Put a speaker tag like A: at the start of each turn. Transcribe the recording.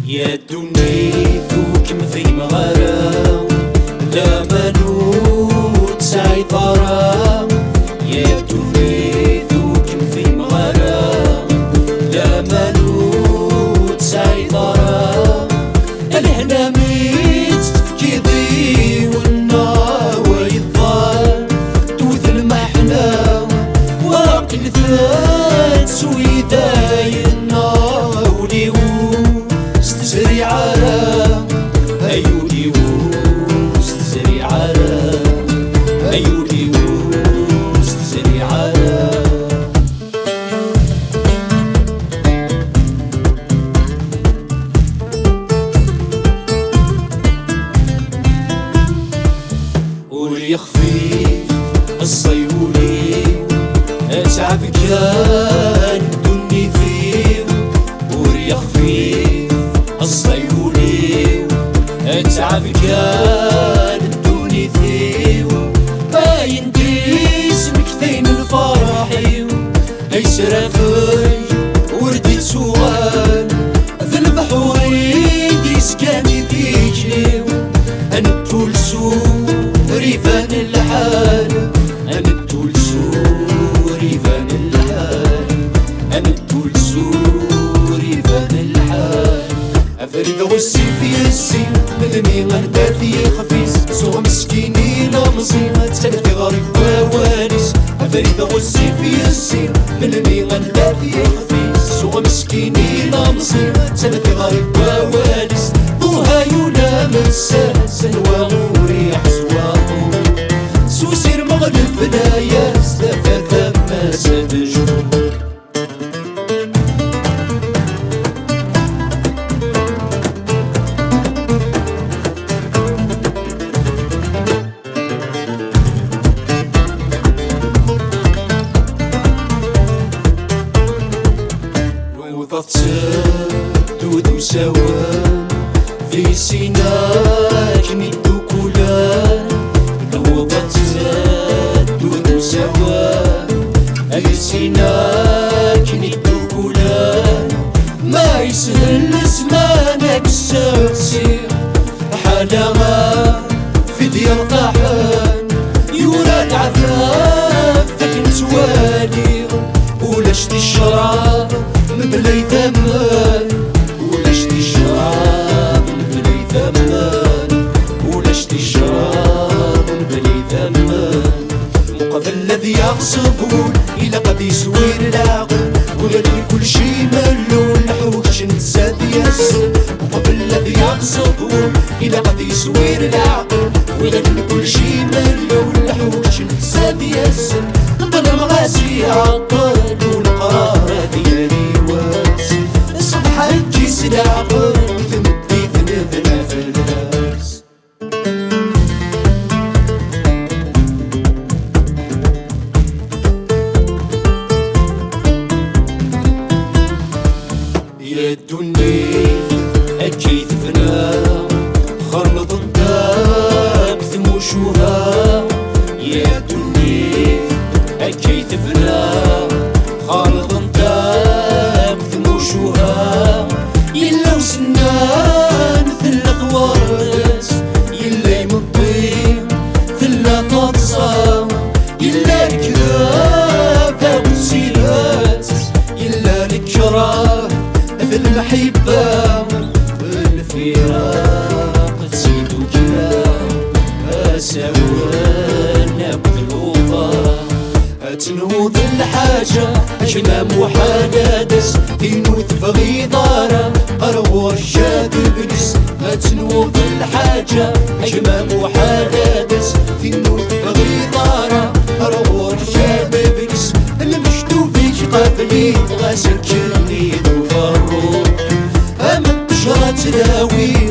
A: يا دنيا ذوك في مغارة لا منوت سيطرة. يا دنيا ذوك في مغارة لا منوت سيطرة. الهنا ميت تفكي ضي والنار يضال توث المحنة واقل ثات سويداي النار وليو استزري على أيودي واستزري على أيودي واستزري على ولي خفيف الصيولي أتعب كان دني فيه. ولي خفيف الصيولي أتعب كان دني فيه. باين اسمك ثين الفرحي أيسر في وردي سؤال في البحور يديس كاني فيك. أنا تولسو ريفان الحال أنا تولسو ريفان الحال أنا تولسو ريفان الحال. أفرد غسي في السين مدمي غرداثي خفيس سوى مسكيني لمزي تلفي غريب ووانيس. أفرد غسي في السين مدمي غرداثي خفيس سوى مسكيني لمزي تلفي غريب ووانيس. ضوها يولا من ساسن وغوري حزواطو سوسير مغرب بدايا استفاث ما سدجو. وضغط دودو سوا في سيناك ندو كولان. وضغط دودو سوا في سيناك ندو كولان. ما يسهل زمانك الساسير حالها في ديال طاحان يورا العذاب فك نتوالي. ولا شتي الشراب مبلي ثمان ولا شتي الشراب مبلي ثمان ولا شتي الشراب مبلي ثمان. مقابل الذي يغصبون إلا قد يسوير العقل ويدري كل شي ملون نحوش نتزاد ياسن. مقابل الذي يغصبون إلا قد يسوير العقل ويدري كل شي ملون نحوش نتزاد ياسن. نظلم غاسي عقل والقرار ديالي واسي الصبح تجي سلاقل تمدي ذنبنا في الناس. يا الدنيا أجيت فينا خرمض الداب ثموشوها. يا الدنيا أجيت فينا خرمض الداب ثموشوها. يلا وسنان ثلاث ورث يلا يمضي ثلاث أتصام. يلا الكذاب والسيلات يلا الكراه في المحبة والفراق تزيدو كلام أساوانا بالوضع. تنوض الحاجة كما محادث تنوض بغيضارة أروى الشاد بلس. تنوض الحاجة كما محادث تنوض بغيضارة أروى الشاد بلس. المشتو بيك قبلي غاسل جليد وفروق أما الشرى تلاوي